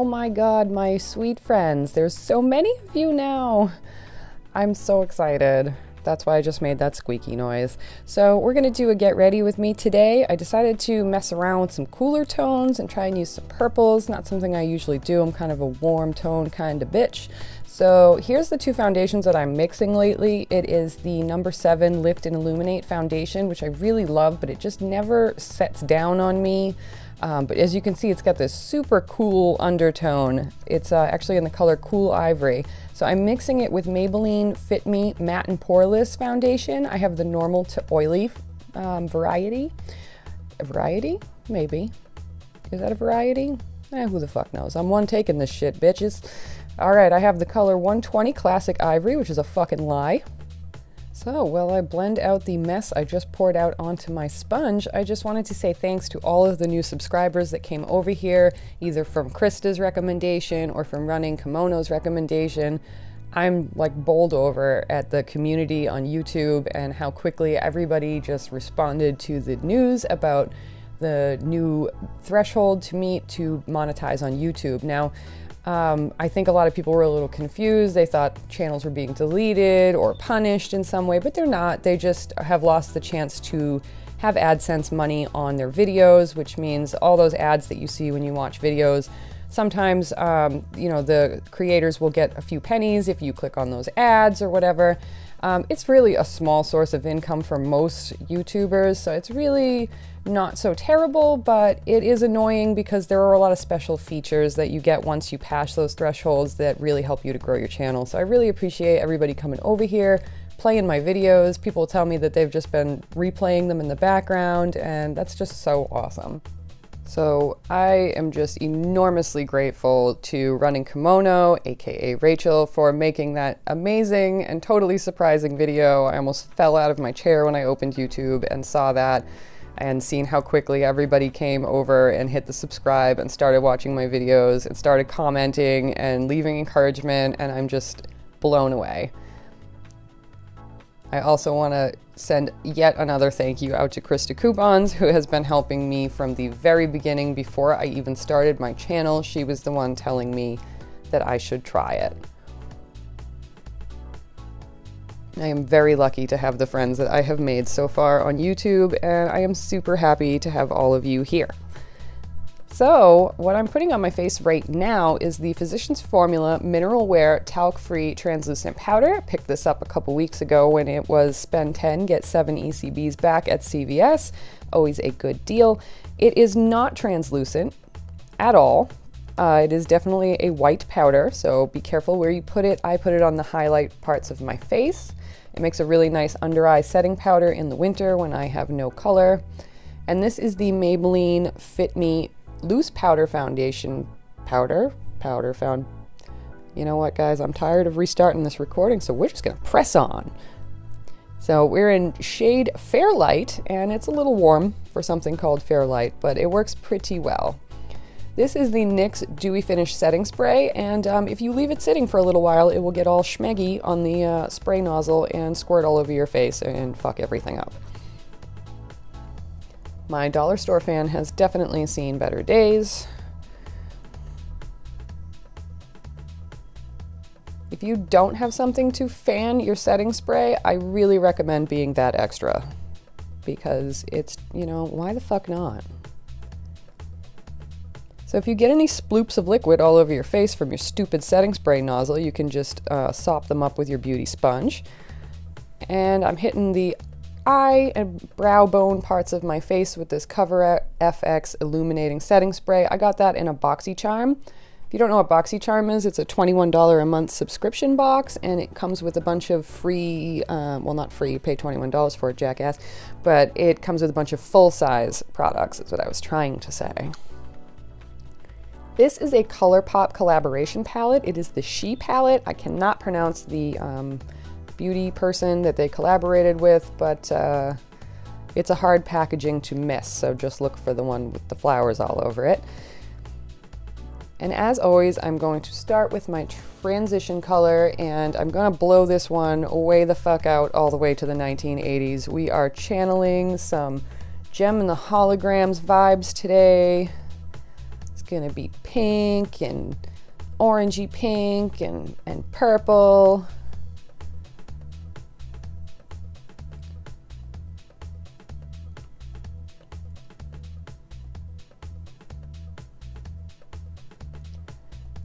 Oh my God, my sweet friends. There's so many of you now. I'm so excited. That's why I just made that squeaky noise. So we're gonna do a get ready with me today. I decided to mess around with some cooler tones and try and use some purples. Not something I usually do. I'm kind of a warm tone kind of bitch. So here's the two foundations that I'm mixing lately. It is the number 7 Lift and Illuminate foundation, which I really love, but it just never sets down on me. But as you can see, it's got this super cool undertone. It's actually in the color Cool Ivory. So I'm mixing it with Maybelline Fit Me Matte and Poreless foundation. I have the normal to oily variety. A variety? Maybe. Is that a variety? Who the fuck knows? I'm one taking this shit, bitches. All right, I have the color 120 Classic Ivory, which is a fucking lie. So while I blend out the mess I just poured out onto my sponge, I just wanted to say thanks to all of the new subscribers that came over here, either from Krista's recommendation or from Running Kimono's recommendation. I'm like bowled over at the community on YouTube and how quickly everybody just responded to the news about the new threshold to meet to monetize on YouTube. Now, I think a lot of people were a little confused. They thought channels were being deleted or punished in some way, but they're not. They just have lost the chance to have AdSense money on their videos, which means all those ads that you see when you watch videos, sometimes, you know, the creators will get a few pennies if you click on those ads or whatever. It's really a small source of income for most YouTubers, so it's really not so terrible, but it is annoying because there are a lot of special features that you get once you pass those thresholds that really help you to grow your channel. So I really appreciate everybody coming over here, playing my videos. People tell me that they've just been replaying them in the background, and that's just so awesome. So I am just enormously grateful to Running Kimono, aka Rachel, for making that amazing and totally surprising video. I almost fell out of my chair when I opened YouTube and saw that, and seeing how quickly everybody came over and hit the subscribe and started watching my videos and started commenting and leaving encouragement, and I'm just blown away. I also want to send yet another thank you out to Krista Coupons, who has been helping me from the very beginning before I even started my channel. She was the one telling me that I should try it. I am very lucky to have the friends that I have made so far on YouTube, and I am super happy to have all of you here. So what I'm putting on my face right now is the Physicians Formula Mineral Wear Talc-Free Translucent Powder. I picked this up a couple weeks ago when it was spend 10, get 7 ECBs back at CVS. Always a good deal. It is not translucent at all. It is definitely a white powder, so be careful where you put it. I put it on the highlight parts of my face. It makes a really nice under eye setting powder in the winter when I have no color. And this is the Maybelline Fit Me Loose Powder Foundation found. You know what, guys? I'm tired of restarting this recording, so we're just gonna press on. So we're in shade Fairlight, and it's a little warm for something called Fairlight, but it works pretty well. This is the NYX Dewy Finish Setting Spray, and if you leave it sitting for a little while, it will get all schmeggy on the spray nozzle and squirt all over your face and fuck everything up. My dollar store fan has definitely seen better days. If you don't have something to fan your setting spray, I really recommend being that extra, because it's, you know, why the fuck not? So if you get any sploops of liquid all over your face from your stupid setting spray nozzle, you can just sop them up with your beauty sponge. And I'm hitting the eye and brow bone parts of my face with this Cover FX Illuminating Setting Spray. I got that in a BoxyCharm. If you don't know what BoxyCharm is, it's a $21 a month subscription box, and it comes with a bunch of free, well, not free, you pay $21 for it, jackass, but it comes with a bunch of full-size products, is what I was trying to say. This is a ColourPop collaboration palette. It is the She palette. I cannot pronounce the beauty person that they collaborated with, but it's a hard packaging to miss, so just look for the one with the flowers all over it. And as always, I'm going to start with my transition color, and I'm gonna blow this one way the fuck out all the way to the 1980s. We are channeling some Gem and the Holograms vibes today. gonna be pink and orangey pink and purple.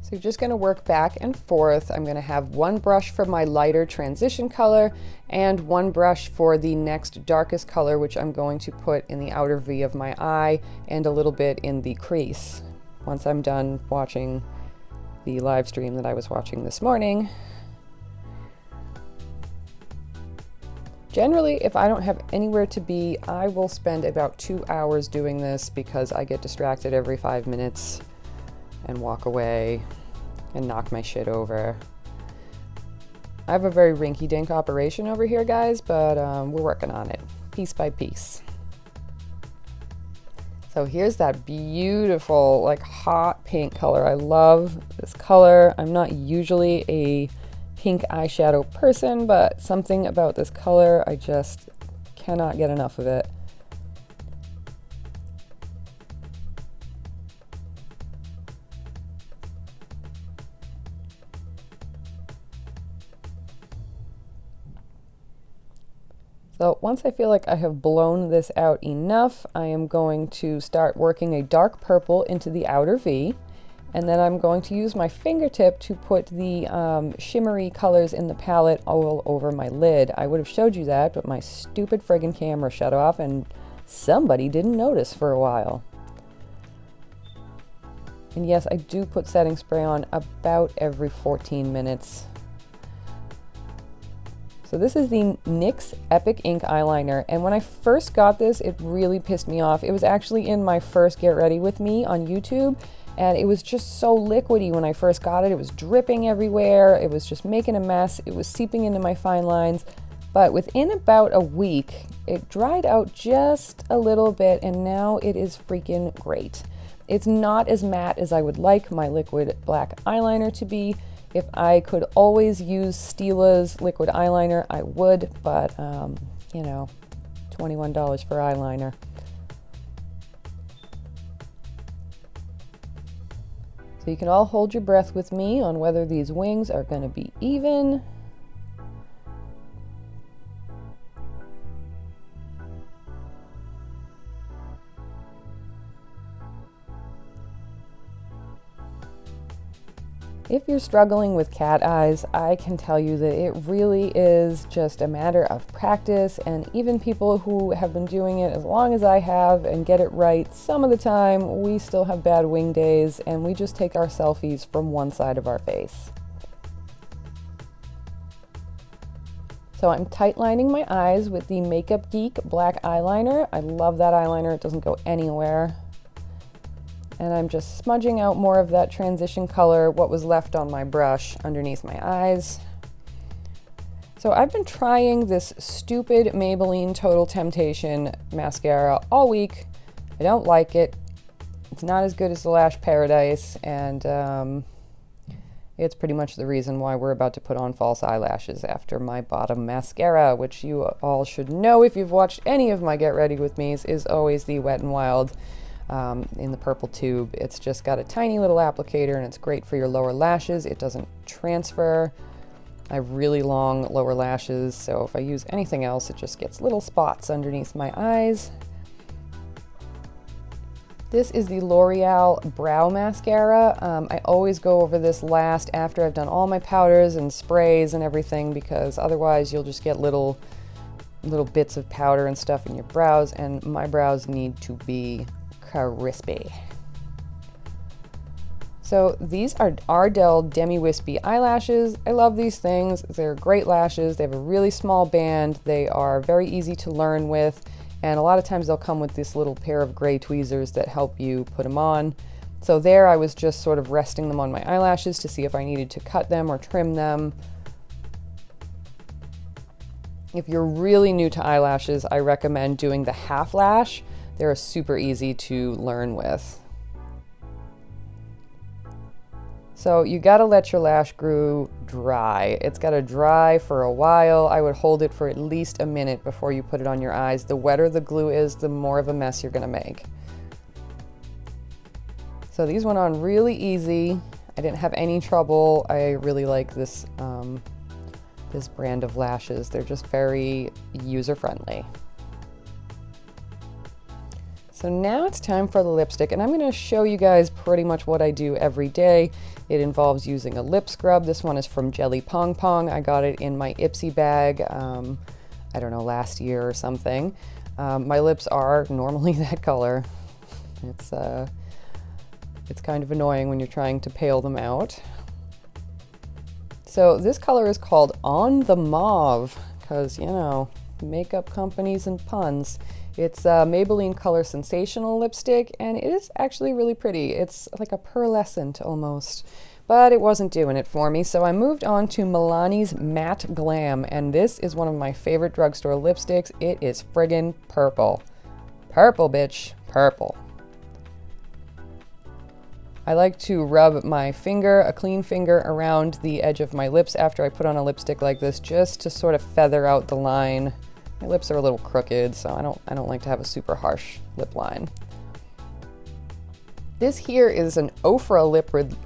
So you're just going to work back and forth. I'm going to have one brush for my lighter transition color and one brush for the next darkest color, which I'm going to put in the outer V of my eye and a little bit in the crease once I'm done watching the live stream that I was watching this morning. Generally, if I don't have anywhere to be, I will spend about 2 hours doing this because I get distracted every 5 minutes and walk away and knock my shit over. I have a very rinky-dink operation over here, guys, but we're working on it piece by piece. So here's that beautiful, like, hot pink color. I love this color. I'm not usually a pink eyeshadow person, but something about this color, I just cannot get enough of it. So once I feel like I have blown this out enough, I am going to start working a dark purple into the outer V, and then I'm going to use my fingertip to put the shimmery colors in the palette all over my lid. I would have showed you that, but my stupid friggin' camera shut off and somebody didn't notice for a while. And yes, I do put setting spray on about every 14 minutes. So this is the NYX Epic Ink Eyeliner, and when I first got this, it really pissed me off. It was actually in my first Get Ready With Me on YouTube, and it was just so liquidy when I first got it. It was dripping everywhere, it was just making a mess, it was seeping into my fine lines, but within about a week, it dried out just a little bit, and now it is freaking great. It's not as matte as I would like my liquid black eyeliner to be. If I could always use Stila's liquid eyeliner, I would, but, you know, $21 for eyeliner. So you can all hold your breath with me on whether these wings are going to be even. If you're struggling with cat eyes, I can tell you that it really is just a matter of practice, and even people who have been doing it as long as I have and get it right, some of the time we still have bad wing days and we just take our selfies from one side of our face. So I'm tight lining my eyes with the Makeup Geek black eyeliner. I love that eyeliner, it doesn't go anywhere. And I'm just smudging out more of that transition color, what was left on my brush underneath my eyes. So I've been trying this stupid Maybelline Total Temptation mascara all week. I don't like it. It's not as good as the Lash Paradise, and it's pretty much the reason why we're about to put on false eyelashes after my bottom mascara, which you all should know if you've watched any of my Get Ready With Me's, is always the Wet n Wild in the purple tube. It's just got a tiny little applicator and it's great for your lower lashes. It doesn't transfer. I have really long lower lashes, so if I use anything else, it just gets little spots underneath my eyes. This is the Loreal Brow Mascara. I always go over this last after I've done all my powders and sprays and everything, because otherwise you'll just get little bits of powder and stuff in your brows, and my brows need to be crispy. So these are Ardell Demi Wispy eyelashes. I love these things. They're great lashes. They have a really small band. They are very easy to learn with, and a lot of times they'll come with this little pair of gray tweezers that help you put them on. So there I was just sort of resting them on my eyelashes to see if I needed to cut them or trim them. If you're really new to eyelashes, I recommend doing the half lash. They're super easy to learn with. So you gotta let your lash glue dry. It's gotta dry for a while. I would hold it for at least a minute before you put it on your eyes. The wetter the glue is, the more of a mess you're gonna make. So these went on really easy. I didn't have any trouble. I really like this, this brand of lashes. They're just very user-friendly. So now it's time for the lipstick, and I'm going to show you guys pretty much what I do every day. It involves using a lip scrub. This one is from Jelly Pong Pong. I got it in my Ipsy bag, I don't know, last year or something. My lips are normally that color. It's kind of annoying when you're trying to pale them out. So this color is called On the Mauve, because, you know, makeup companies and puns. It's a Maybelline Color Sensational lipstick, and it is actually really pretty. It's like a pearlescent almost, but it wasn't doing it for me, so I moved on to Milani's Matte Glam, and this is one of my favorite drugstore lipsticks. It is friggin' purple. Purple, bitch. Purple. I like to rub my finger, a clean finger, around the edge of my lips after I put on a lipstick like this, just to sort of feather out the line. My lips are a little crooked, so I don't like to have a super harsh lip line. This here is an Ofra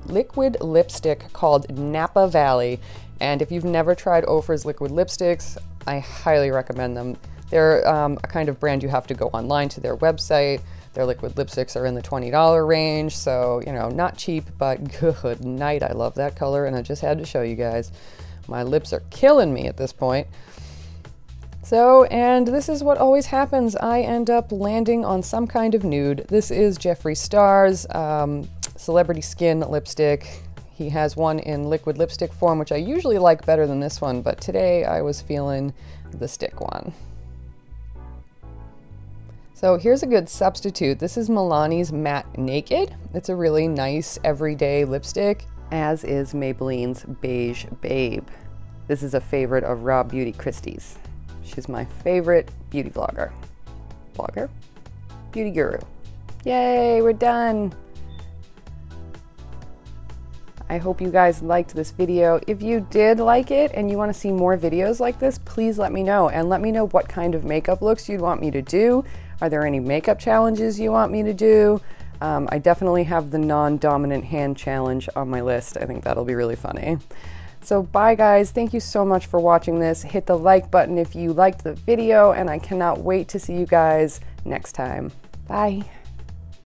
liquid lipstick called Napa Valley, and if you've never tried Ofra's liquid lipsticks, I highly recommend them. They're a kind of brand you have to go online to their website. Their liquid lipsticks are in the $20 range, so, you know, not cheap, but good night. I love that color, and I just had to show you guys. My lips are killing me at this point. So, and this is what always happens. I end up landing on some kind of nude. This is Jeffree Star's Celebrity Skin lipstick. He has one in liquid lipstick form, which I usually like better than this one, but today I was feeling the stick one. So here's a good substitute. This is Milani's Matte Naked. It's a really nice everyday lipstick, as is Maybelline's Beige Babe. This is a favorite of Raw Beauty Christie's. She's my favorite beauty vlogger. Blogger? Beauty guru. Yay, we're done. I hope you guys liked this video. If you did like it and you want to see more videos like this, please let me know, and let me know what kind of makeup looks you'd want me to do. Are there any makeup challenges you want me to do? I definitely have the non-dominant hand challenge on my list. I think that'll be really funny. So bye guys, thank you so much for watching this. Hit the like button if you liked the video, and I cannot wait to see you guys next time. Bye.